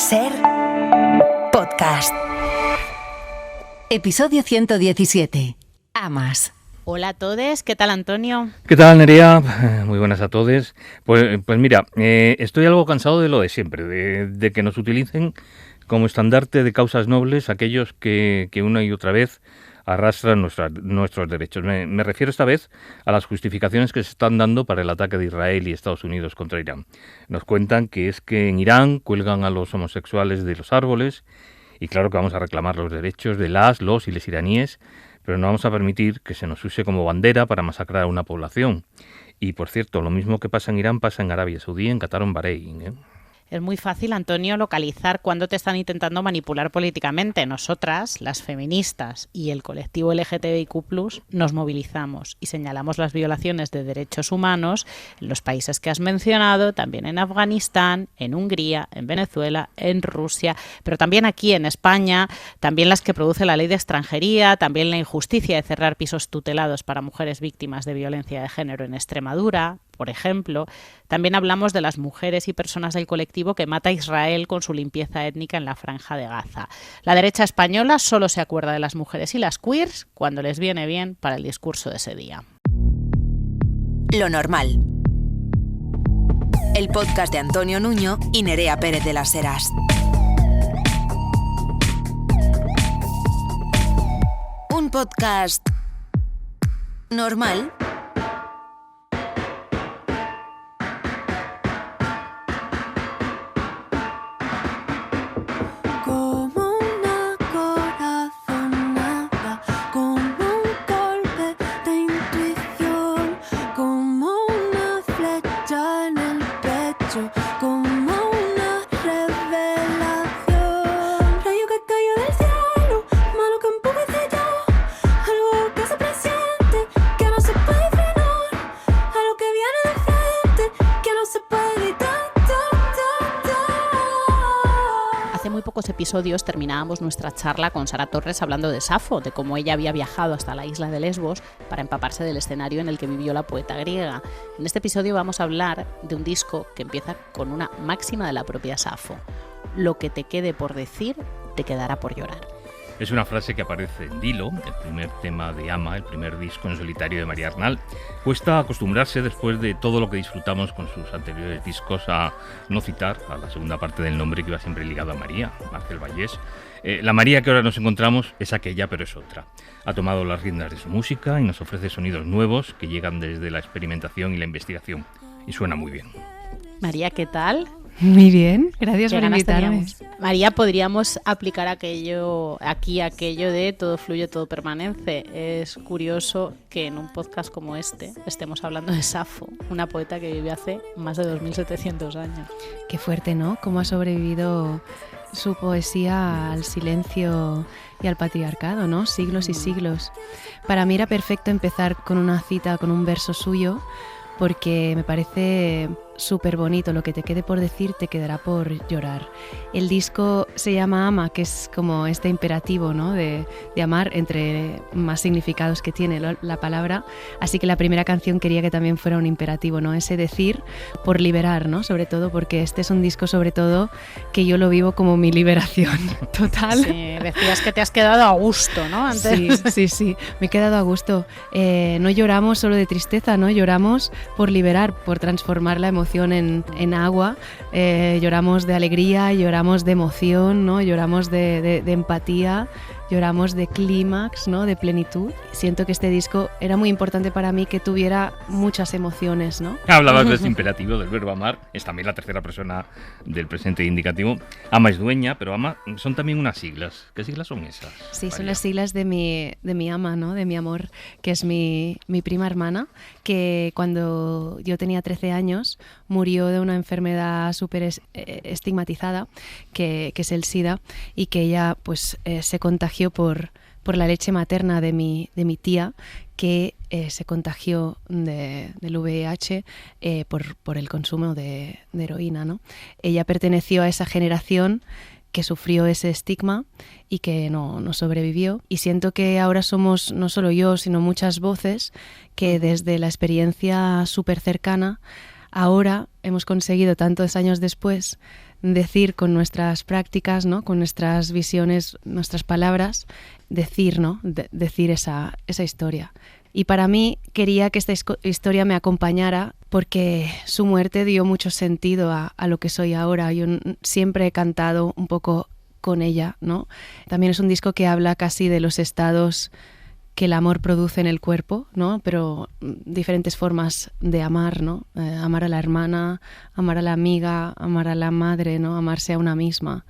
Ser podcast. Episodio 117. Amas. Hola a todos, ¿qué tal Antonio? ¿Qué tal Nerea? Muy buenas a todos. Pues mira, estoy algo cansado de lo de siempre, de que nos utilicen como estandarte de causas nobles aquellos que una y otra vez arrastran nuestros derechos. Me refiero esta vez a las justificaciones que se están dando para el ataque de Israel y Estados Unidos contra Irán. Nos cuentan que es que en Irán cuelgan a los homosexuales de los árboles y claro que vamos a reclamar los derechos de los y les iraníes, pero no vamos a permitir que se nos use como bandera para masacrar a una población. Y por cierto, lo mismo que pasa en Irán pasa en Arabia Saudí, en Qatar o en Bahrein, ¿eh? Es muy fácil, Antonio, localizar cuándo te están intentando manipular políticamente. Nosotras, las feministas y el colectivo LGTBIQ+, nos movilizamos y señalamos las violaciones de derechos humanos en los países que has mencionado, también en Afganistán, en Hungría, en Venezuela, en Rusia, pero también aquí en España, también las que produce la ley de extranjería, también la injusticia de cerrar pisos tutelados para mujeres víctimas de violencia de género en Extremadura, por ejemplo. También hablamos de las mujeres y personas del colectivo que mata a Israel con su limpieza étnica en la Franja de Gaza. La derecha española solo se acuerda de las mujeres y las queers cuando les viene bien para el discurso de ese día. Lo normal. El podcast de Antonio Nuño y Nerea Pérez de las Heras. Un podcast normal. Episodios terminábamos nuestra charla con Sara Torres hablando de Safo, de cómo ella había viajado hasta la isla de Lesbos para empaparse del escenario en el que vivió la poeta griega. En este episodio vamos a hablar de un disco que empieza con una máxima de la propia Safo: lo que te quede por decir, te quedará por llorar. Es una frase que aparece en Dilo, el primer tema de Ama, el primer disco en solitario de María Arnal. Cuesta acostumbrarse después de todo lo que disfrutamos con sus anteriores discos a no citar a la segunda parte del nombre que iba siempre ligado a María, Marcel Vallés. La María que ahora nos encontramos es aquella, pero es otra. Ha tomado las riendas de su música y nos ofrece sonidos nuevos que llegan desde la experimentación y la investigación. Y suena muy bien. María, ¿qué tal? Muy bien, gracias por invitarme. María, podríamos aplicar aquello de todo fluye, todo permanece. Es curioso que en un podcast como este estemos hablando de Safo, una poeta que vivió hace más de 2700 años. Qué fuerte, ¿no? Cómo ha sobrevivido su poesía al silencio y al patriarcado, ¿no? Siglos y siglos. Para mí era perfecto empezar con una cita, con un verso suyo, porque me parece súper bonito. Lo que te quede por decir te quedará por llorar. El disco se llama Ama, que es como este imperativo, ¿no? de amar, entre más significados que tiene la palabra. Así que la primera canción quería que también fuera un imperativo, ¿no? Ese decir por liberar, ¿no? Sobre todo porque este es un disco, sobre todo, que yo lo vivo como mi liberación total. Sí, decías que te has quedado a gusto, ¿no? Antes. Sí, me he quedado a gusto. No lloramos solo de tristeza, ¿no? Lloramos por liberar, por transformar la emoción en agua. Lloramos de alegría, lloramos de emoción, ¿no? Lloramos de empatía, lloramos de clímax, ¿no? De plenitud. Siento que este disco era muy importante para mí, que tuviera muchas emociones, ¿no? Hablabas de este imperativo, del verbo amar. Es también la tercera persona del presente indicativo. Ama es dueña, pero ama son también unas siglas. ¿Qué siglas son esas? Sí, María? Son las siglas de mi ama, ¿no? De mi amor, que es mi prima hermana, que cuando yo tenía 13 años murió de una enfermedad súper estigmatizada, que es el SIDA, y que ella pues se contagió por la leche materna de mi tía, que se contagió del VIH por el consumo de heroína, ¿no? Ella perteneció a esa generación que sufrió ese estigma y que no sobrevivió. Y siento que ahora somos no solo yo, sino muchas voces que desde la experiencia súper cercana ahora hemos conseguido, tantos años después, decir con nuestras prácticas, ¿no? Con nuestras visiones, nuestras palabras, decir, ¿no? Decir esa historia. Y para mí quería que esta historia me acompañara porque su muerte dio mucho sentido a lo que soy ahora. Yo siempre he cantado un poco con ella, ¿no? También es un disco que habla casi de los estados que el amor produce en el cuerpo, ¿no? Pero diferentes formas de amar, ¿no? Amar a la hermana, amar a la amiga, amar a la madre, ¿no? Amarse a una misma.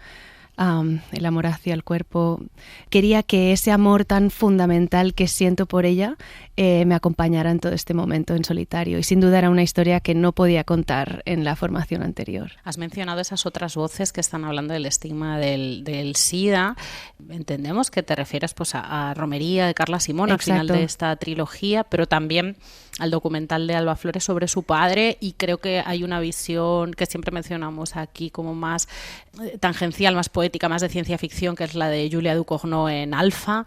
El amor hacia el cuerpo. Quería que ese amor tan fundamental que siento por ella me acompañara en todo este momento en solitario, y sin duda era una historia que no podía contar en la formación anterior. Has mencionado esas otras voces que están hablando del estigma del SIDA. Entendemos que te refieres pues a Romería de Carla Simón al final de esta trilogía, pero también al documental de Alba Flores sobre su padre, y creo que hay una visión que siempre mencionamos aquí como más tangencial, más poética, más de ciencia ficción, que es la de Julia Ducournau en Alfa.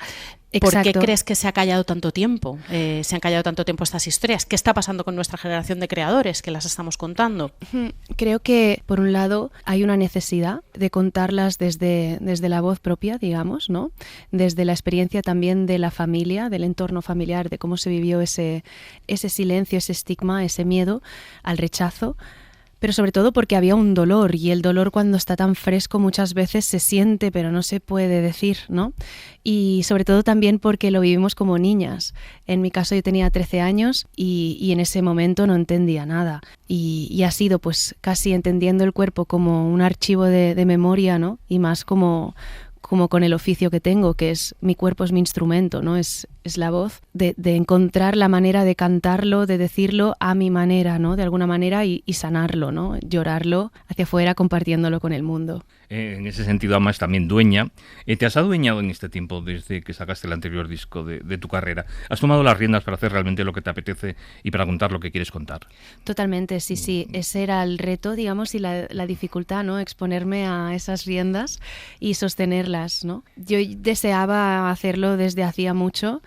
¿Por qué crees que se ha callado tanto tiempo? Se han callado tanto tiempo estas historias. ¿Qué está pasando con nuestra generación de creadores que las estamos contando? Creo que, por un lado, hay una necesidad de contarlas desde la voz propia, digamos, ¿no? Desde la experiencia también de la familia, del entorno familiar, de cómo se vivió ese silencio, ese estigma, ese miedo al rechazo. Pero sobre todo porque había un dolor, y el dolor cuando está tan fresco muchas veces se siente pero no se puede decir, ¿no? Y sobre todo también porque lo vivimos como niñas. En mi caso yo tenía 13 años y en ese momento no entendía nada. Y ha sido pues casi entendiendo el cuerpo como un archivo de memoria, ¿no? Y más como con el oficio que tengo, que es mi cuerpo es mi instrumento, ¿no? Es la voz, de encontrar la manera de cantarlo, de decirlo a mi manera, ¿no? De alguna manera y sanarlo, ¿no? Llorarlo hacia afuera, compartiéndolo con el mundo. En ese sentido, Ama es también dueña. ¿Te has adueñado en este tiempo desde que sacaste el anterior disco de tu carrera? ¿Has tomado las riendas para hacer realmente lo que te apetece y para contar lo que quieres contar? Totalmente, sí. Ese era el reto, digamos, y la dificultad, ¿no? Exponerme a esas riendas y sostenerlas, ¿no? Yo deseaba hacerlo desde hacía mucho,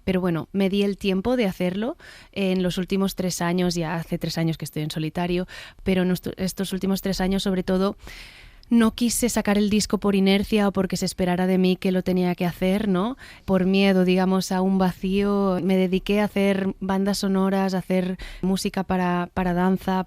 pero bueno, me di el tiempo de hacerlo en los últimos 3 años, ya hace 3 años que estoy en solitario, pero en estos últimos 3 años sobre todo no quise sacar el disco por inercia o porque se esperara de mí que lo tenía que hacer, ¿no? Por miedo, digamos, a un vacío. Me dediqué a hacer bandas sonoras, a hacer música para danza,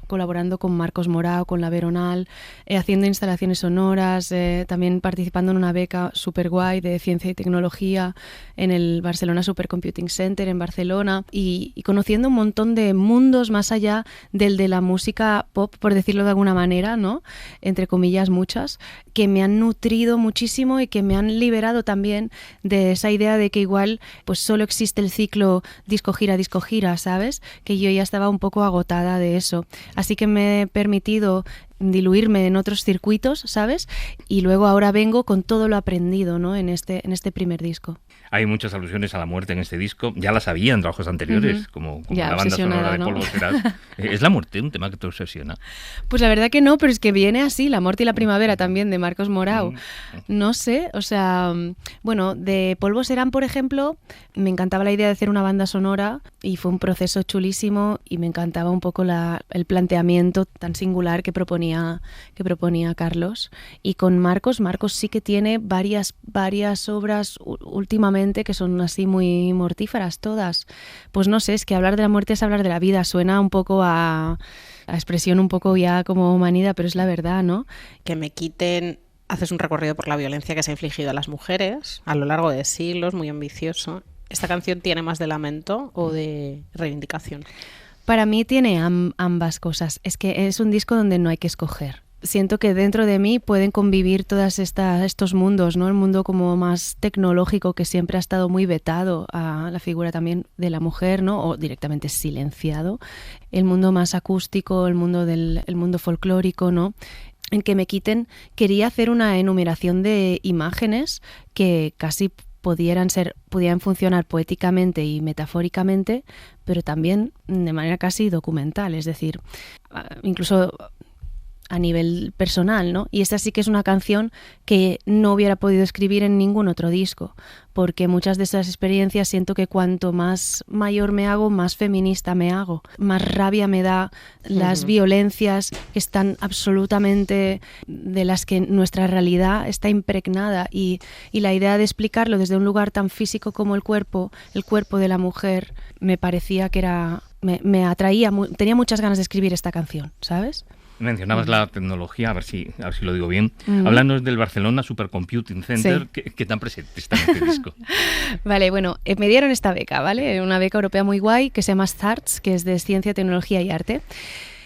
colaborando con Marcos Morao, con La Veronal, haciendo instalaciones sonoras, también participando en una beca súper guay de ciencia y tecnología en el Barcelona Supercomputing Center en Barcelona, y conociendo un montón de mundos más allá del de la música pop, por decirlo de alguna manera, ¿no? Entre comillas, muchas, que me han nutrido muchísimo y que me han liberado también de esa idea de que igual pues solo existe el ciclo disco gira, ¿sabes? Que yo ya estaba un poco agotada de eso. Así que me he permitido diluirme en otros circuitos, ¿sabes? Y luego ahora vengo con todo lo aprendido, ¿no? En este primer disco. Hay muchas alusiones a la muerte en este disco. Ya las había en trabajos anteriores, como la banda sonora de Polvo Serás. ¿Es la muerte un tema que te obsesiona? Pues la verdad que no, pero es que viene así, La muerte y la primavera también, de Marcos Morao. No sé, o sea, bueno, de Polvo Serán, por ejemplo, me encantaba la idea de hacer una banda sonora y fue un proceso chulísimo, y me encantaba un poco el planteamiento tan singular que proponía Carlos. Y con Marcos sí que tiene varias obras últimamente que son así muy mortíferas todas. Pues no sé, es que hablar de la muerte es hablar de la vida. Suena un poco a expresión un poco ya como humanidad, pero es la verdad, ¿no? Que me quiten... Haces un recorrido por la violencia que se ha infligido a las mujeres a lo largo de siglos, muy ambicioso. ¿Esta canción tiene más de lamento o de reivindicación? Para mí tiene ambas cosas. Es que es un disco donde no hay que escoger. Siento que dentro de mí pueden convivir todos estos mundos, ¿no? El mundo como más tecnológico, que siempre ha estado muy vetado a la figura también de la mujer, ¿no? O directamente silenciado. El mundo más acústico, el mundo folclórico, ¿no? En que me quiten, quería hacer una enumeración de imágenes que casi pudieran funcionar poéticamente y metafóricamente, pero también de manera casi documental. Es decir, incluso a nivel personal, ¿no? Y esta sí que es una canción que no hubiera podido escribir en ningún otro disco, porque muchas de esas experiencias siento que cuanto más mayor me hago, más feminista me hago, más rabia me da las violencias que están absolutamente, de las que nuestra realidad está impregnada, y la idea de explicarlo desde un lugar tan físico como el cuerpo de la mujer, me parecía que era, me atraía, tenía muchas ganas de escribir esta canción, ¿sabes? Mencionabas la tecnología, a ver si lo digo bien. Hablando del Barcelona Supercomputing Center, sí. ¿Qué tan presente está en este disco? Vale, bueno, me dieron esta beca, ¿vale? Una beca europea muy guay que se llama STARTS, que es de Ciencia, Tecnología y Arte.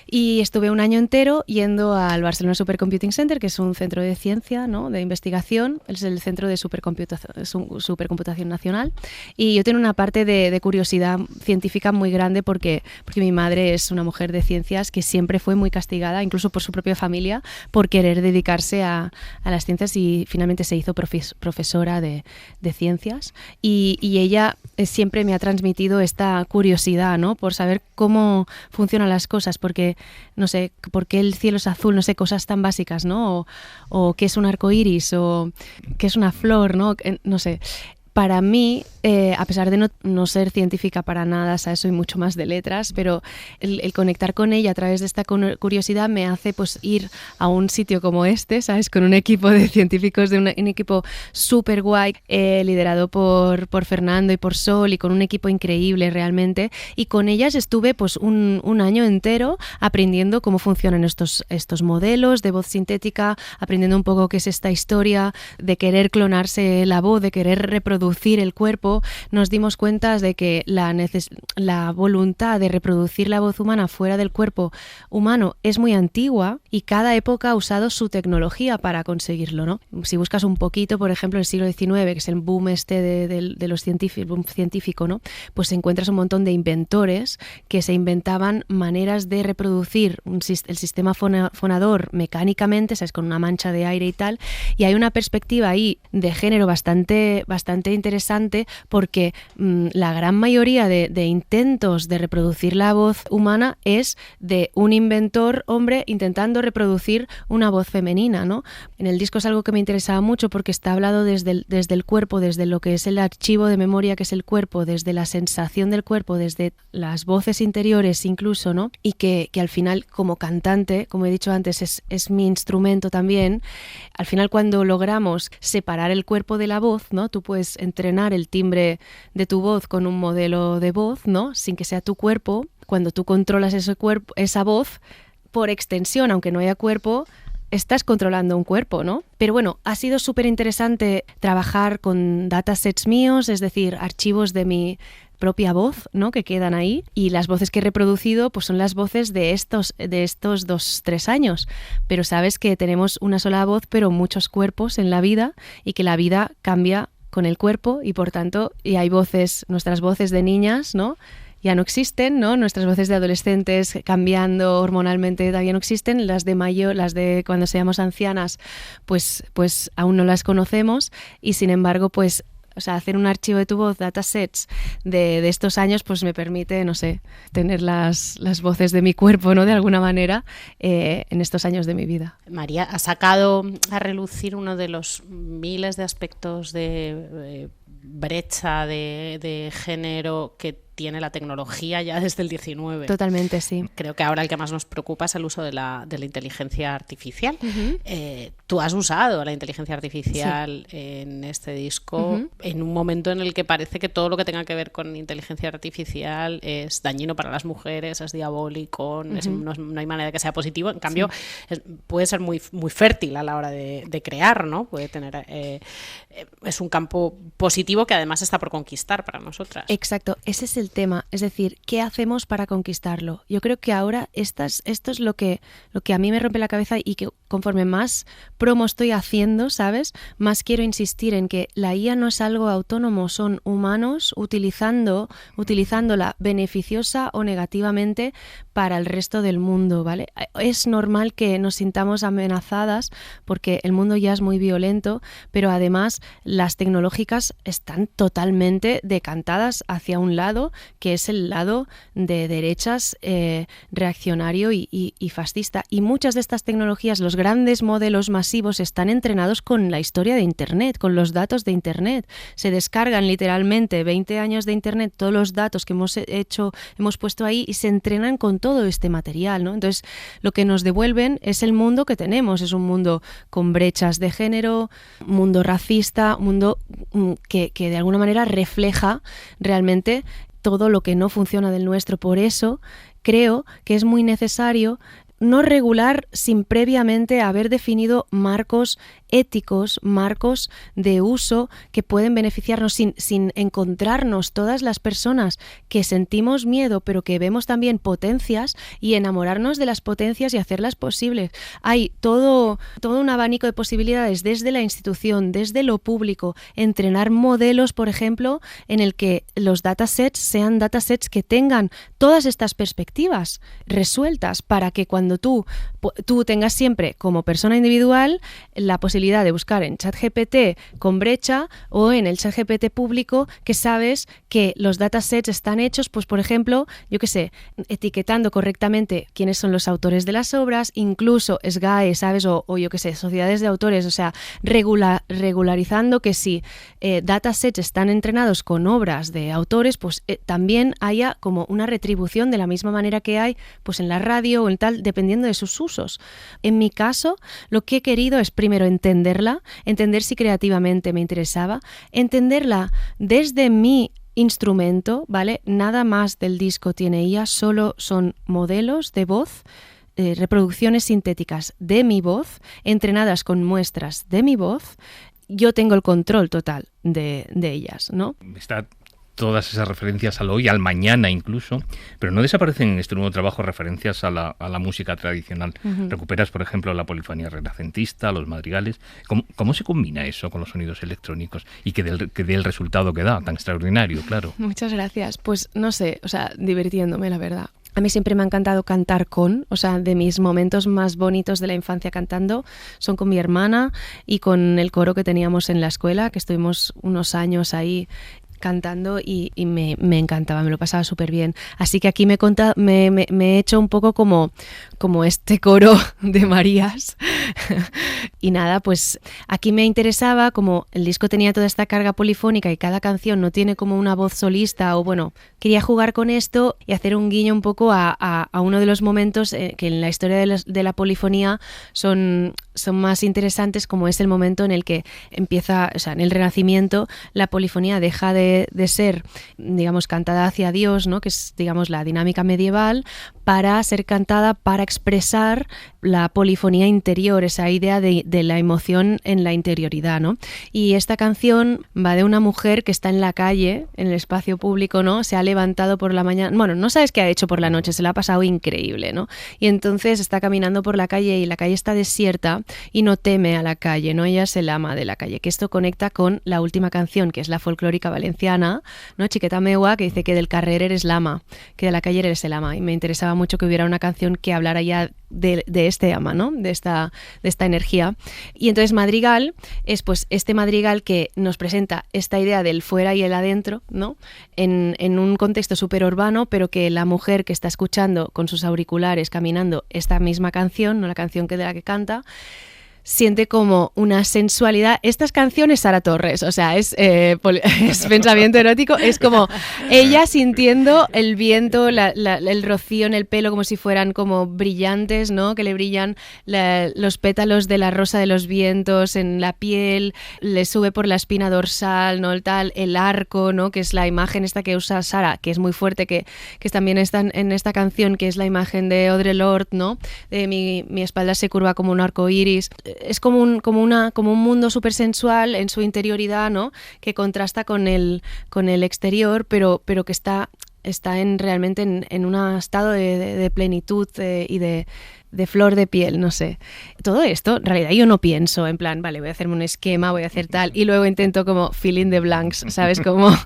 Y estuve un año entero yendo al Barcelona Supercomputing Center, que es un centro de ciencia, ¿no?, de investigación, es el centro de supercomputación nacional. Y yo tengo una parte de curiosidad científica muy grande porque mi madre es una mujer de ciencias que siempre fue muy castigada, incluso por su propia familia, por querer dedicarse a las ciencias, y finalmente se hizo profesora de ciencias. Y ella siempre me ha transmitido esta curiosidad, ¿no?, por saber cómo funcionan las cosas, porque no sé, por qué el cielo es azul, no sé, cosas tan básicas, ¿no? O qué es un arco iris, o qué es una flor, ¿no? No sé. Para mí, a pesar de no ser científica para nada, ¿sabes? Soy mucho más de letras, pero el conectar con ella a través de esta curiosidad me hace pues ir a un sitio como este, ¿sabes? Con un equipo de científicos, de un equipo súper guay, liderado por Fernando y por Sol, y con un equipo increíble realmente. Y con ellas estuve pues un año entero aprendiendo cómo funcionan estos modelos de voz sintética, aprendiendo un poco qué es esta historia de querer clonarse la voz, de querer reproducir el cuerpo. Nos dimos cuenta de que la voluntad de reproducir la voz humana fuera del cuerpo humano es muy antigua, y cada época ha usado su tecnología para conseguirlo, ¿no? Si buscas un poquito, por ejemplo, en el siglo XIX, que es el boom de los científicos, boom científico, ¿no?, pues encuentras un montón de inventores que se inventaban maneras de reproducir el sistema fonador mecánicamente, ¿sabes?, con una mancha de aire y tal, y hay una perspectiva ahí de género bastante interesante, porque la gran mayoría de intentos de reproducir la voz humana es de un inventor hombre intentando reproducir una voz femenina, ¿no? En el disco es algo que me interesaba mucho porque está hablado desde el cuerpo, desde lo que es el archivo de memoria que es el cuerpo, desde la sensación del cuerpo, desde las voces interiores incluso, ¿no? Y que al final, como cantante, como he dicho antes, es mi instrumento también. Al final, cuando logramos separar el cuerpo de la voz, ¿no?, tú puedes entrenar el timbre de tu voz con un modelo de voz, ¿no?, sin que sea tu cuerpo. Cuando tú controlas esa voz, por extensión, aunque no haya cuerpo, estás controlando un cuerpo, ¿no? Pero bueno, ha sido súper interesante trabajar con datasets míos, es decir, archivos de mi propia voz, ¿no?, que quedan ahí, y las voces que he reproducido pues son las voces de estos 2-3 años, pero sabes que tenemos una sola voz pero muchos cuerpos en la vida, y que la vida cambia con el cuerpo, y por tanto, y hay voces, nuestras voces de niñas, ¿no?, ya no existen, ¿no? Nuestras voces de adolescentes cambiando hormonalmente todavía no existen, las de mayor, las de cuando seamos ancianas, pues aún no las conocemos, y sin embargo, pues, o sea, hacer un archivo de tu voz, datasets de estos años, pues me permite, no sé, tener las voces de mi cuerpo, ¿no?, de alguna manera, en estos años de mi vida. María, ha sacado a relucir uno de los miles de aspectos de brecha de género que tiene la tecnología ya desde el 19. Totalmente, sí. Creo que ahora el que más nos preocupa es el uso de la inteligencia artificial. Tú has usado la inteligencia artificial en este disco en un momento en el que parece que todo lo que tenga que ver con inteligencia artificial es dañino para las mujeres, es diabólico, no hay manera de que sea positivo. En cambio, puede ser muy, muy fértil a la hora de crear, ¿no? Puede tener... es un campo positivo que además está por conquistar para nosotras. Exacto, ese es el tema, es decir, ¿qué hacemos para conquistarlo? Yo creo que ahora esto es lo que a mí me rompe la cabeza, y que conforme más promo estoy haciendo, ¿sabes?, más quiero insistir en que la IA no es algo autónomo, son humanos utilizándola beneficiosa o negativamente para el resto del mundo, ¿vale? Es normal que nos sintamos amenazadas porque el mundo ya es muy violento, pero además las tecnológicas están totalmente decantadas hacia un lado, que es el lado de derechas reaccionario y fascista. Y muchas de estas tecnologías, los grandes modelos masivos, están entrenados con la historia de Internet, con los datos de Internet. Se descargan literalmente 20 años de Internet, todos los datos que hemos puesto ahí, y se entrenan con todo este material, ¿no? Entonces, lo que nos devuelven es el mundo que tenemos. Es un mundo con brechas de género, mundo racista, mundo que de alguna manera refleja realmente todo lo que no funciona del nuestro. Por eso creo que es muy necesario no regular sin previamente haber definido marcos éticos, marcos de uso que pueden beneficiarnos, sin encontrarnos todas las personas que sentimos miedo pero que vemos también potencias y enamorarnos de las potencias y hacerlas posibles. Hay todo un abanico de posibilidades desde la institución, desde lo público, entrenar modelos, por ejemplo, en el que los datasets sean datasets que tengan todas estas perspectivas resueltas para que cuando tú tengas siempre como persona individual la posibilidad de buscar en ChatGPT con brecha o en el ChatGPT público, que sabes que los datasets están hechos, pues por ejemplo, yo qué sé, etiquetando correctamente quiénes son los autores de las obras, incluso SGAE, ¿sabes? O yo qué sé, sociedades de autores, o sea, regularizando que si datasets están entrenados con obras de autores, pues también haya como una retribución de la misma manera que hay pues en la radio o en tal, dependiendo de sus usos. En mi caso, lo que he querido es primero entender si creativamente me interesaba, entenderla desde mi instrumento, ¿vale? Nada más del disco tiene IA, solo son modelos de voz, reproducciones sintéticas de mi voz, entrenadas con muestras de mi voz. Yo tengo el control total de ellas, ¿no? Está todas esas referencias al hoy, al mañana incluso, pero no desaparecen en este nuevo trabajo referencias a la música tradicional. Uh-huh. Recuperas, por ejemplo, la polifonía renacentista, los madrigales. ¿Cómo se combina eso con los sonidos electrónicos y que dé el resultado que da, tan extraordinario, claro? Muchas gracias. Pues no sé, o sea, divirtiéndome, la verdad. A mí siempre me ha encantado cantar o sea, de mis momentos más bonitos de la infancia cantando son con mi hermana y con el coro que teníamos en la escuela, que estuvimos unos años ahí cantando y me encantaba, me lo pasaba súper bien. Así que aquí me he hecho un poco como este coro de Marías. Y nada, pues aquí me interesaba, como el disco tenía toda esta carga polifónica y cada canción no tiene como una voz solista, o bueno, quería jugar con esto y hacer un guiño un poco a uno de los momentos que en la historia de la polifonía son más interesantes, como es el momento en el que empieza, o sea, en el Renacimiento, la polifonía deja de ser, digamos, cantada hacia Dios, ¿no? Que es, digamos, la dinámica medieval, para ser cantada para expresar la polifonía interior, esa idea de la emoción en la interioridad, ¿no? Y esta canción va de una mujer que está en la calle, en el espacio público, ¿no? Se ha levantado por la mañana, bueno, no sabes qué ha hecho por la noche, se la ha pasado increíble, ¿no? Y entonces está caminando por la calle y la calle está desierta y no teme a la calle, ¿no? Ella es el ama de la calle, que esto conecta con la última canción, que es la folclórica valenciana, ¿no? Chiqueta meua, que dice que del carrer eres l'ama, que de la calle eres el ama, y me interesaba mucho que hubiera una canción que hablara ya de este ama, ¿no? De esta energía. Y entonces Madrigal es pues este madrigal que nos presenta esta idea del fuera y el adentro, ¿no? En un contexto súper urbano, pero que la mujer que está escuchando con sus auriculares caminando esta misma canción, no la canción de la que canta, siente como una sensualidad. Estas canciones Sara Torres, o sea, es pensamiento erótico, es como ella sintiendo el viento, el rocío en el pelo, como si fueran como brillantes, ¿no? Que le brillan los pétalos de la rosa de los vientos en la piel, le sube por la espina dorsal, ¿no? El arco, ¿no? Que es la imagen esta que usa Sara, que es muy fuerte, que también está en esta canción, que es la imagen de Audre Lorde, ¿no? De mi espalda se curva como un arco iris. Es como un mundo súper sensual en su interioridad, ¿no? Que contrasta con el exterior, pero que está realmente en un estado de plenitud y de flor de piel, no sé. Todo esto, en realidad yo no pienso en plan, vale, voy a hacerme un esquema, voy a hacer tal, y luego intento como fill in the blanks, ¿sabes? Como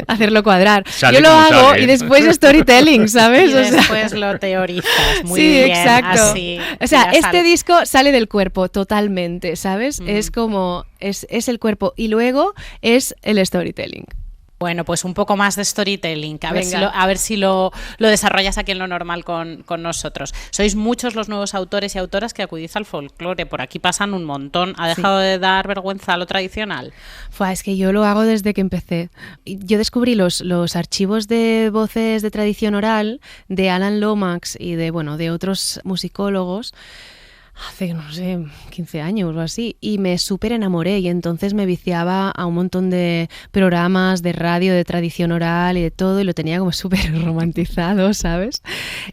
hacerlo cuadrar. Yo lo hago sale. Y después storytelling, ¿sabes? Y después lo teorizas muy sí, bien. Exacto. Así, o sea, este disco sale del cuerpo totalmente, ¿sabes? Es como, es el cuerpo y luego es el storytelling. Bueno, pues un poco más de storytelling, a ver si lo desarrollas aquí en Lo Normal con nosotros. Sois muchos los nuevos autores y autoras que acudís al folclore, por aquí pasan un montón. ¿Ha dejado de dar vergüenza a lo tradicional? Es que yo lo hago desde que empecé. Yo descubrí los archivos de voces de tradición oral de Alan Lomax y de otros musicólogos hace, no sé, 15 años o así, y me súper enamoré, y entonces me viciaba a un montón de programas de radio de tradición oral y de todo, y lo tenía como súper romantizado, ¿sabes?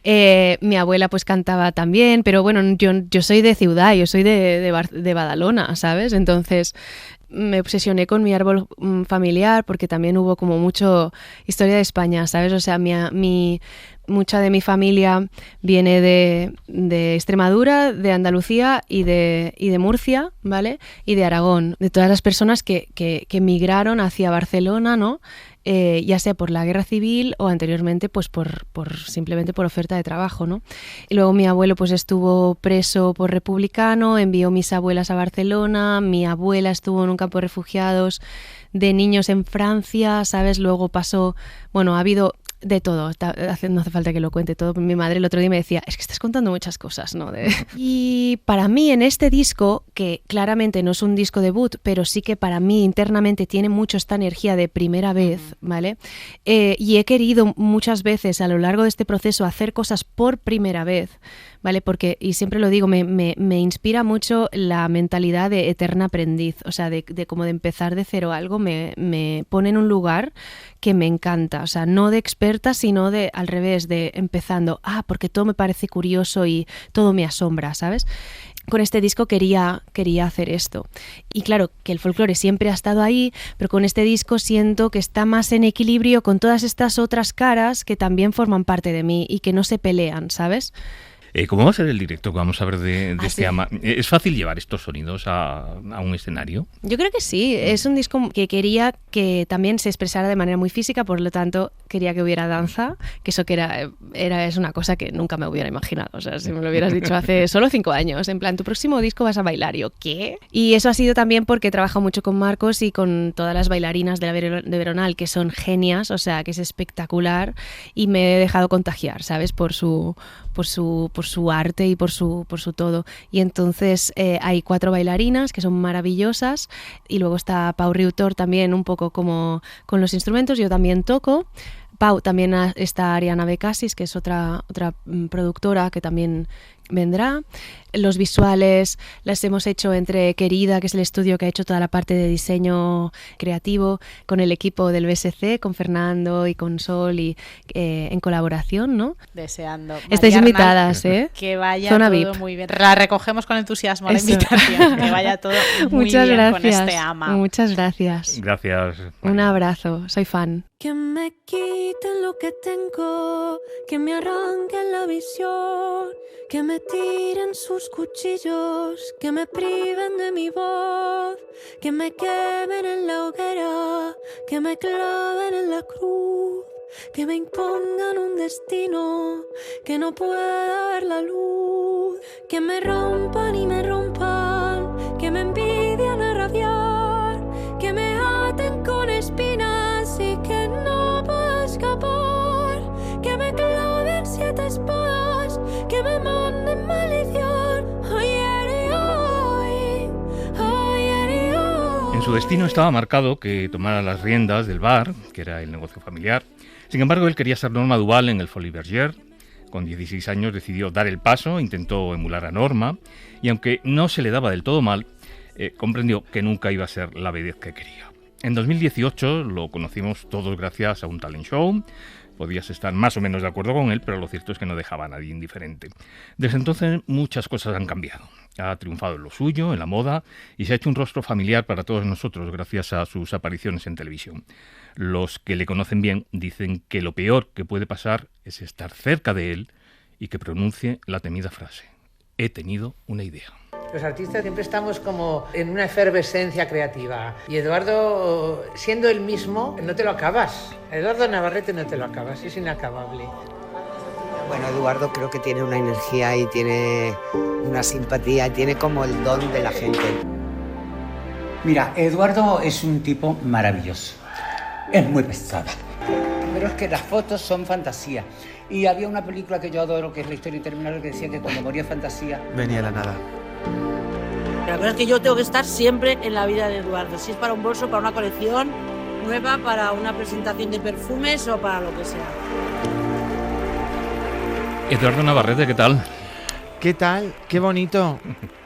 Mi abuela pues cantaba también, pero bueno, yo soy de ciudad, yo soy de Badalona, ¿sabes? Entonces me obsesioné con mi árbol familiar porque también hubo como mucho historia de España, ¿sabes? O sea, mucha de mi familia viene de Extremadura, de Andalucía y de Murcia, ¿vale? Y de Aragón, de todas las personas que migraron hacia Barcelona, ¿no? Ya sea por la guerra civil o anteriormente pues simplemente por oferta de trabajo, ¿no? Y luego mi abuelo pues estuvo preso por republicano, envió mis abuelas a Barcelona, mi abuela estuvo en un campo de refugiados de niños en Francia, ¿sabes? Luego pasó, ha habido de todo, no hace falta que lo cuente todo. Mi madre el otro día me decía, es que estás contando muchas cosas, ¿no? Y para mí en este disco, que claramente no es un disco debut, pero sí que para mí internamente tiene mucho esta energía de primera vez, ¿vale? Y he querido muchas veces a lo largo de este proceso hacer cosas por primera vez, ¿vale? Porque, y siempre lo digo, me inspira mucho la mentalidad de eterna aprendiz, o sea, de como de empezar de cero algo, me pone en un lugar que me encanta, o sea, no de experta, sino de al revés, de empezando, porque todo me parece curioso y todo me asombra, ¿sabes? Con este disco quería hacer esto. Y claro, que el folclore siempre ha estado ahí, pero con este disco siento que está más en equilibrio con todas estas otras caras que también forman parte de mí y que no se pelean, ¿sabes? ¿Cómo va a ser el directo que vamos a ver de este ama? ¿Es fácil llevar estos sonidos a un escenario? Yo creo que sí. Es un disco que quería que también se expresara de manera muy física, por lo tanto quería que hubiera danza, que eso que es una cosa que nunca me hubiera imaginado. O sea, si me lo hubieras dicho hace solo 5 años, en plan, tu próximo disco vas a bailar. ¿Yo qué? Y eso ha sido también porque he trabajado mucho con Marcos y con todas las bailarinas de Veronal, que son genias, o sea, que es espectacular, y me he dejado contagiar, ¿sabes? Por su arte y por su todo. Y entonces hay 4 bailarinas que son maravillosas, y luego está Pau Riutor también un poco como con los instrumentos. Yo también toco. Pau, también está Ariana Becasis, que es otra productora que también vendrá. Los visuales las hemos hecho entre Querida, que es el estudio que ha hecho toda la parte de diseño creativo, con el equipo del BSC, con Fernando y con Sol, y en colaboración, ¿no? Deseando. Estáis invitadas, ¿eh? Que vaya Zona todo VIP. Muy bien. La recogemos con entusiasmo, la invitación. Que vaya todo muy Muchas bien gracias. con este ama. Muchas gracias. Gracias. Un abrazo, soy fan. Que me quiten lo que tengo, que me arranquen la visión, que me tiren sus cuchillos, que me priven de mi voz, que me quemen en la hoguera, que me claven en la cruz, que me impongan un destino que no pueda ver la luz, que me rompan y me rompan, que me envidian a rabiar, que me aten con espinas y que no pueda escapar, que me claven 7 espadas, que me manden maldición. En su destino estaba marcado que tomara las riendas del bar, que era el negocio familiar. Sin embargo, él quería ser Norma Duval en el Folies Bergère. Con 16 años decidió dar el paso, intentó emular a Norma, y aunque no se le daba del todo mal, comprendió que nunca iba a ser la vedette que quería. En 2018 lo conocimos todos gracias a un talent show. Podías estar más o menos de acuerdo con él, pero lo cierto es que no dejaba a nadie indiferente. Desde entonces muchas cosas han cambiado. Ha triunfado en lo suyo, en la moda, y se ha hecho un rostro familiar para todos nosotros gracias a sus apariciones en televisión. Los que le conocen bien dicen que lo peor que puede pasar es estar cerca de él y que pronuncie la temida frase: he tenido una idea. Los artistas siempre estamos como en una efervescencia creativa, y Eduardo, siendo el mismo, no te lo acabas. Eduardo Navarrete no te lo acabas, es inacabable. Bueno, Eduardo creo que tiene una energía y tiene una simpatía, y tiene como el don de la gente. Mira, Eduardo es un tipo maravilloso. es muy pesada. Pero es que las fotos son fantasía. Y había una película que yo adoro, que es La historia interminable, que decía que cuando moría fantasía... venía la nada. La verdad es que yo tengo que estar siempre en la vida de Eduardo. Si es para un bolso, para una colección nueva, para una presentación de perfumes o para lo que sea. Eduardo Navarrete, ¿qué tal? ¿Qué tal? ¡Qué bonito!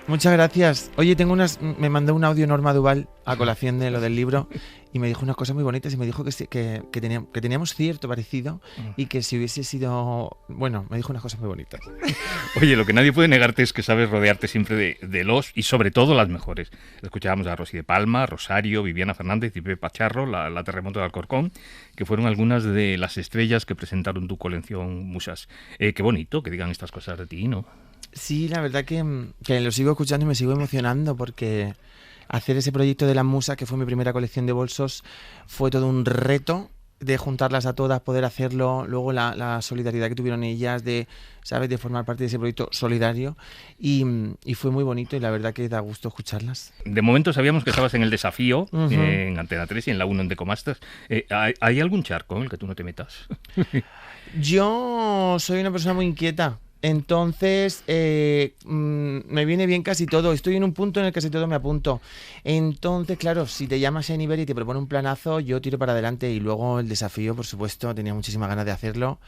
Muchas gracias. Oye, me mandó un audio Norma Duval a colación de lo del libro y me dijo unas cosas muy bonitas y me dijo que teníamos cierto parecido y que si hubiese sido... Bueno, me dijo unas cosas muy bonitas. Oye, lo que nadie puede negarte es que sabes rodearte siempre de los y sobre todo las mejores. Escuchábamos a Rosy de Palma, Rosario, Viviana Fernández y Pepe Pacharro, la Terremoto de Alcorcón, que fueron algunas de las estrellas que presentaron tu colección Musas. Qué bonito que digan estas cosas de ti, ¿no? Sí, la verdad que lo sigo escuchando y me sigo emocionando porque hacer ese proyecto de las musas, que fue mi primera colección de bolsos, fue todo un reto de juntarlas a todas, poder hacerlo, luego la solidaridad que tuvieron ellas de, ¿sabes?, de formar parte de ese proyecto solidario y fue muy bonito y la verdad que da gusto escucharlas. De momento sabíamos que estabas en El Desafío, en Antena 3 y en la 1 en Decomastas. ¿Hay algún charco en el que tú no te metas? Yo soy una persona muy inquieta. Entonces, me viene bien casi todo. Estoy en un punto en el que casi todo me apunto. Entonces, claro, si te llama Shane Iber y te propone un planazo, yo tiro para adelante. Y luego El Desafío, por supuesto, tenía muchísimas ganas de hacerlo.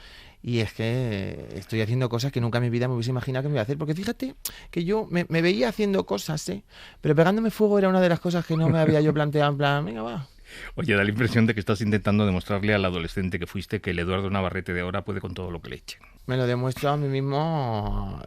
Y es que estoy haciendo cosas que nunca en mi vida me hubiese imaginado que me iba a hacer. Porque fíjate que yo me veía haciendo cosas, pero pegándome fuego era una de las cosas que no me había yo planteado en plan, venga, va. Oye, da la impresión de que estás intentando demostrarle al adolescente que fuiste que el Eduardo Navarrete de ahora puede con todo lo que le echen. Me lo demuestro a mí mismo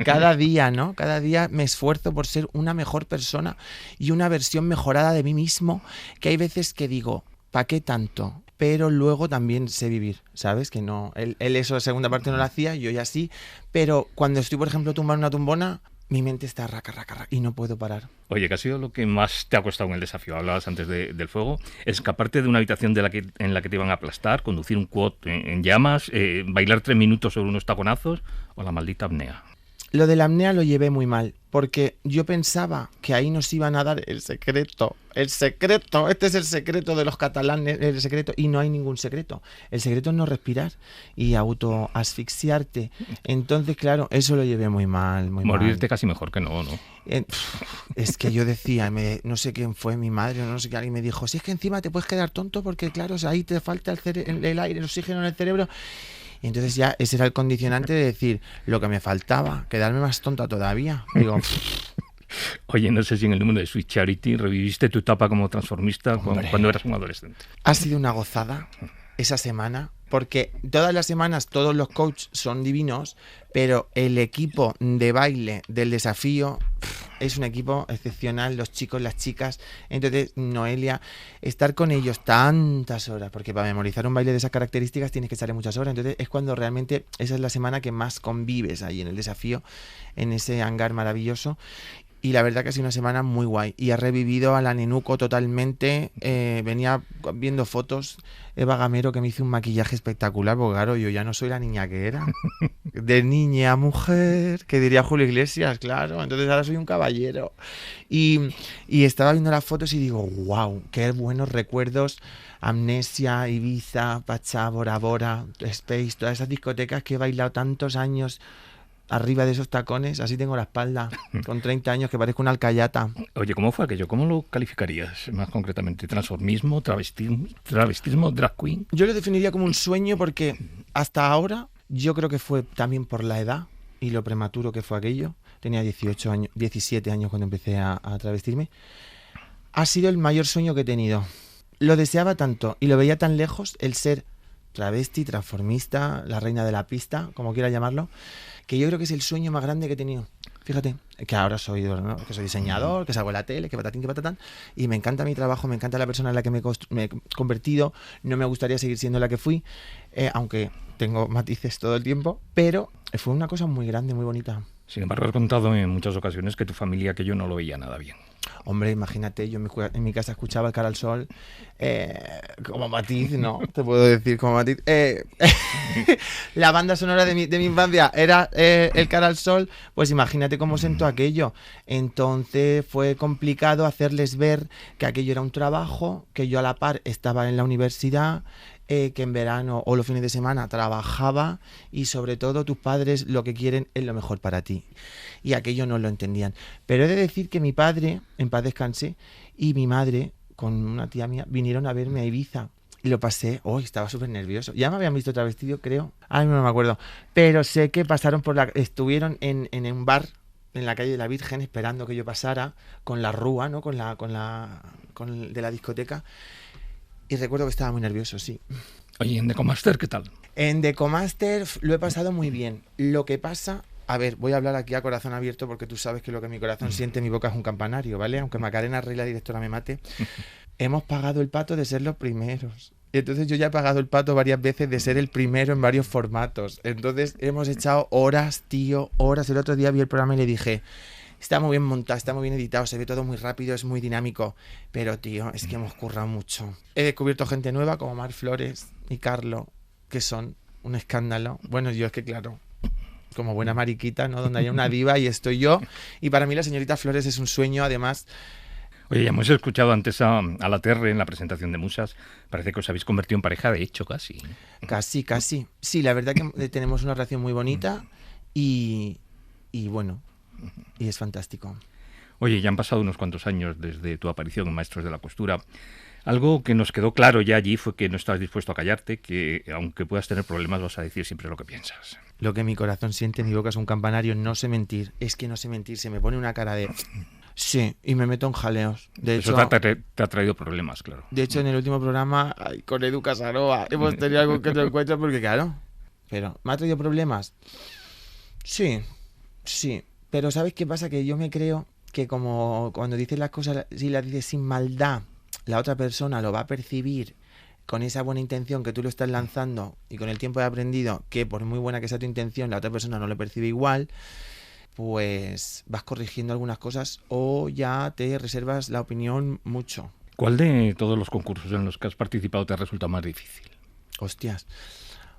cada día, ¿no? Cada día me esfuerzo por ser una mejor persona y una versión mejorada de mí mismo, que hay veces que digo, ¿para qué tanto? Pero luego también sé vivir, ¿sabes? Que no, él eso de segunda parte no lo hacía, yo ya sí, pero cuando estoy, por ejemplo, tumbando una tumbona, mi mente está raca, y no puedo parar. Oye, ¿qué ha sido lo que más te ha costado en El Desafío? Hablabas antes del fuego. ¿Escaparte de una habitación en la que te iban a aplastar, conducir un quad en llamas, bailar 3 minutos sobre unos taconazos o la maldita apnea? Lo de la apnea lo llevé muy mal, porque yo pensaba que ahí nos iban a dar el secreto, este es el secreto de los catalanes, el secreto, y no hay ningún secreto. El secreto es no respirar y autoasfixiarte. Entonces, claro, eso lo llevé muy mal, muy mal. Morirte casi mejor que no, ¿no? Es que yo decía, no sé quién fue, mi madre o no sé qué, alguien me dijo, si es que encima te puedes quedar tonto porque, claro, o sea, ahí te falta el aire, el oxígeno en el cerebro. Y entonces ya ese era el condicionante de decir lo que me faltaba, quedarme más tonta todavía. Digo, oye, no sé si en el número de Sweet Charity reviviste tu etapa como transformista cuando eras un adolescente. Ha sido una gozada esa semana, porque todas las semanas todos los coaches son divinos, pero el equipo de baile del desafío es un equipo excepcional, los chicos, las chicas. Entonces, Noelia, estar con ellos tantas horas, porque para memorizar un baile de esas características tienes que estar en muchas horas, entonces es cuando realmente esa es la semana que más convives ahí en el desafío, en ese hangar maravilloso. Y la verdad que ha sido una semana muy guay. Y ha revivido a la Nenuco totalmente. Venía viendo fotos, Eva Gamero, que me hizo un maquillaje espectacular, porque claro, yo ya no soy la niña que era. De niña a mujer, que diría Julio Iglesias, claro. Entonces ahora soy un caballero. Y estaba viendo las fotos y digo, wow, qué buenos recuerdos. Amnesia, Ibiza, Pachá, Bora Bora, Space, todas esas discotecas que he bailado tantos años arriba de esos tacones, así tengo la espalda, con 30 años, que parezco una alcayata. Oye, ¿cómo fue aquello? ¿Cómo lo calificarías más concretamente? ¿Transformismo, travestismo, drag queen? Yo lo definiría como un sueño porque hasta ahora yo creo que fue también por la edad y lo prematuro que fue aquello. Tenía 17 años cuando empecé a travestirme. Ha sido el mayor sueño que he tenido. Lo deseaba tanto y lo veía tan lejos, el ser travesti, transformista, la reina de la pista, como quiera llamarlo, que yo creo que es el sueño más grande que he tenido. Fíjate, que ahora soy, ¿no?, que soy diseñador, que salgo en la tele, que patatín, que patatán, y me encanta mi trabajo, me encanta la persona en la que me he convertido, no me gustaría seguir siendo la que fui, aunque tengo matices todo el tiempo, pero fue una cosa muy grande, muy bonita. Sin embargo, has contado en muchas ocasiones que tu familia aquello no lo veía nada bien. Hombre, imagínate, yo en mi casa escuchaba el Cara al Sol como Matiz, ¿no? Te puedo decir como Matiz. La banda sonora de mi infancia era el Cara al Sol, pues imagínate cómo sentó aquello. Entonces fue complicado hacerles ver que aquello era un trabajo, que yo a la par estaba en la universidad, que en verano o los fines de semana trabajaba y sobre todo tus padres lo que quieren es lo mejor para ti. Y aquello no lo entendían. Pero he de decir que mi padre, en paz descanse, y mi madre, con una tía mía, vinieron a verme a Ibiza. Y lo pasé, estaba súper nervioso. Ya me habían visto travestido, creo. Ay, no me acuerdo. Pero sé que pasaron estuvieron en un bar en la calle de la Virgen esperando que yo pasara con la rúa, ¿no? Con de la discoteca. Y recuerdo que estaba muy nervioso, sí. Oye, ¿en Decomaster qué tal? En Decomaster lo he pasado muy bien. Lo que pasa... A ver, voy a hablar aquí a corazón abierto porque tú sabes que lo que mi corazón siente, mi boca es un campanario, ¿vale? Aunque Macarena Rey, la directora, me mate. Hemos pagado el pato de ser los primeros. Entonces yo ya he pagado el pato varias veces de ser el primero en varios formatos. Entonces hemos echado horas, tío, horas. El otro día vi el programa y le dije... Está muy bien montado, está muy bien editado, se ve todo muy rápido, es muy dinámico. Pero, tío, es que hemos currado mucho. He descubierto gente nueva como Mar Flores y Carlo, que son un escándalo. Bueno, yo es que, claro, como buena mariquita, ¿no? Donde haya una diva y estoy yo. Y para mí la señorita Flores es un sueño, además... Oye, ya hemos escuchado antes a la Terre en la presentación de Musas. Parece que os habéis convertido en pareja, de hecho, casi. Casi. Sí, la verdad que tenemos una relación muy bonita y bueno... Y es fantástico. Oye, ya han pasado unos cuantos años desde tu aparición en Maestros de la Costura. Algo que nos quedó claro ya allí fue que no estabas dispuesto a callarte, que aunque puedas tener problemas vas a decir siempre lo que piensas. Lo que mi corazón siente, mi boca es un campanario, no sé mentir. Es que no sé mentir, se me pone una cara de... Sí, y me meto en jaleos. De Eso hecho, te ha traído problemas, claro. De hecho, en el último programa, con Edu Casanova, hemos tenido algo que te encuentro porque, claro... Pero, ¿me ha traído problemas? Sí. Pero ¿sabes qué pasa? Que yo me creo que como cuando dices las cosas, si las dices sin maldad, la otra persona lo va a percibir con esa buena intención que tú lo estás lanzando, y con el tiempo he aprendido que por muy buena que sea tu intención, la otra persona no lo percibe igual, pues vas corrigiendo algunas cosas o ya te reservas la opinión mucho. ¿Cuál de todos los concursos en los que has participado te ha resultado más difícil? Hostias.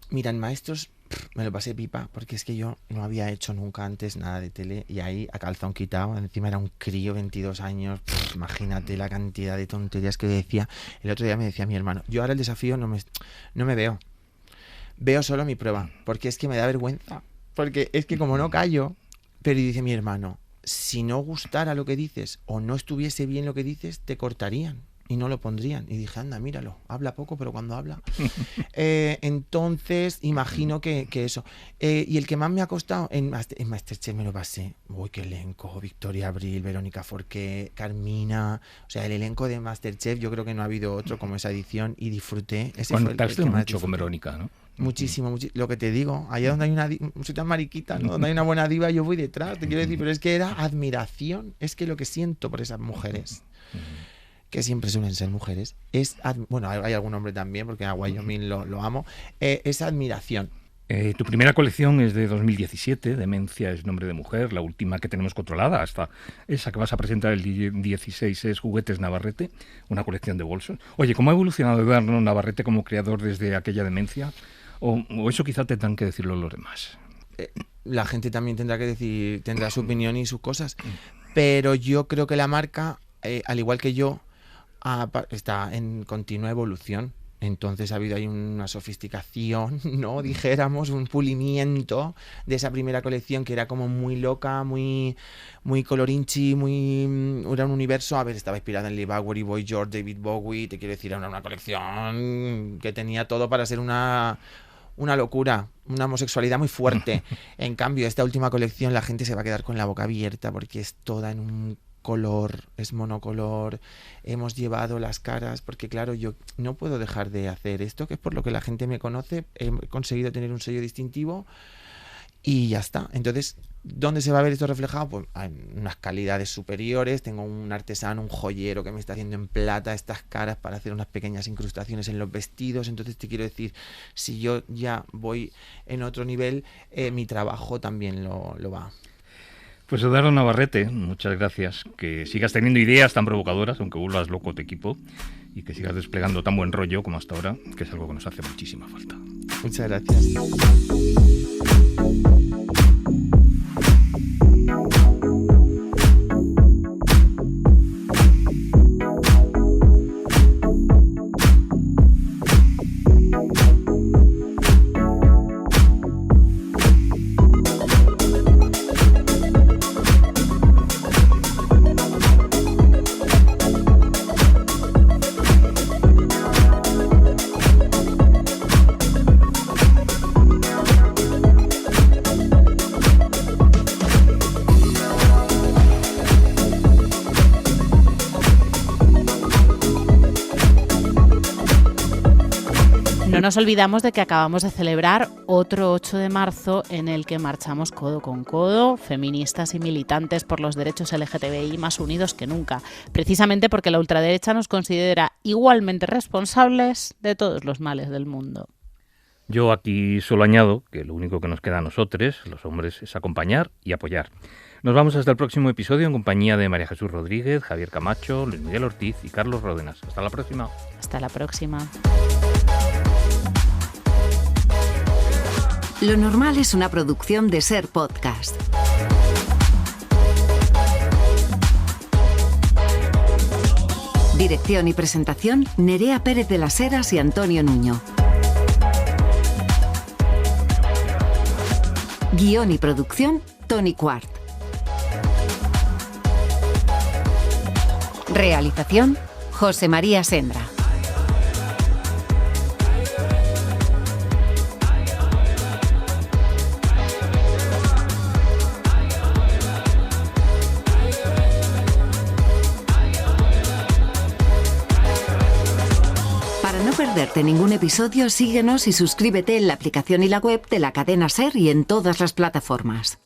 Mira, en Maestros me lo pasé pipa, porque es que yo no había hecho nunca antes nada de tele y ahí a calzón quitado, encima era un crío, 22 años, imagínate la cantidad de tonterías que decía. El otro día me decía mi hermano, yo ahora el desafío no me veo solo mi prueba, porque es que me da vergüenza, porque es que como no callo, pero dice mi hermano, si no gustara lo que dices o no estuviese bien lo que dices, te cortarían y no lo pondrían. Y dije, anda, míralo, habla poco, pero cuando habla. Entonces, imagino que eso. Y el que más me ha costado, en Masterchef me lo pasé. Uy, qué elenco. Victoria Abril, Verónica Forqué, Carmina. O sea, el elenco de Masterchef, yo creo que no ha habido otro como esa edición y disfruté. Conectaste mucho con Verónica, ¿no? Muchísimo. Lo que te digo, allá donde hay una soy tan mariquita, ¿no? Donde hay una buena diva, yo voy detrás, te quiero decir, pero es que era admiración, es que lo que siento por esas mujeres, que siempre suelen ser mujeres, bueno, hay algún hombre también, porque a Wyoming lo amo, es admiración. Tu primera colección es de 2017, Demencia es nombre de mujer, la última que tenemos controlada, hasta esa que vas a presentar el 16 es Juguetes Navarrete, una colección de bolsos. Oye, ¿cómo ha evolucionado Eduardo Navarrete como creador desde aquella Demencia? O eso quizá tendrán que decirlo los demás. La gente también tendrá su opinión y sus cosas, pero yo creo que la marca, al igual que yo, está en continua evolución. Entonces ha habido ahí una sofisticación, ¿no? Dijéramos, un pulimiento de esa primera colección que era como muy loca, muy colorinchi, era un universo. A ver, estaba inspirada en Lee Bowery, Boy George, David Bowie. Te quiero decir, era una colección que tenía todo para ser una locura, una homosexualidad muy fuerte. En cambio, esta última colección la gente se va a quedar con la boca abierta porque es toda en un color, es monocolor, hemos llevado las caras, porque claro, yo no puedo dejar de hacer esto, que es por lo que la gente me conoce, he conseguido tener un sello distintivo y ya está. Entonces, ¿dónde se va a ver esto reflejado? Pues en unas calidades superiores. Tengo un artesano, un joyero que me está haciendo en plata estas caras para hacer unas pequeñas incrustaciones en los vestidos. Entonces te quiero decir, si yo ya voy en otro nivel, mi trabajo también lo va. Pues Eduardo Navarrete, muchas gracias. Que sigas teniendo ideas tan provocadoras, aunque vuelvas loco tu equipo, y que sigas desplegando tan buen rollo como hasta ahora, que es algo que nos hace muchísima falta. Muchas gracias. No nos olvidamos de que acabamos de celebrar otro 8 de marzo en el que marchamos codo con codo, feministas y militantes por los derechos LGTBI más unidos que nunca, precisamente porque la ultraderecha nos considera igualmente responsables de todos los males del mundo. Yo aquí solo añado que lo único que nos queda a nosotros, los hombres, es acompañar y apoyar. Nos vamos hasta el próximo episodio en compañía de María Jesús Rodríguez, Javier Camacho, Luis Miguel Ortiz y Carlos Ródenas. Hasta la próxima. Hasta la próxima. Lo normal es una producción de Ser Podcast. Dirección y presentación, Nerea Pérez de las Heras y Antonio Nuño. Guión y producción, Tony Quart. Realización, José María Sendra. Para no perderte ningún episodio, síguenos y suscríbete en la aplicación y la web de la cadena SER y en todas las plataformas.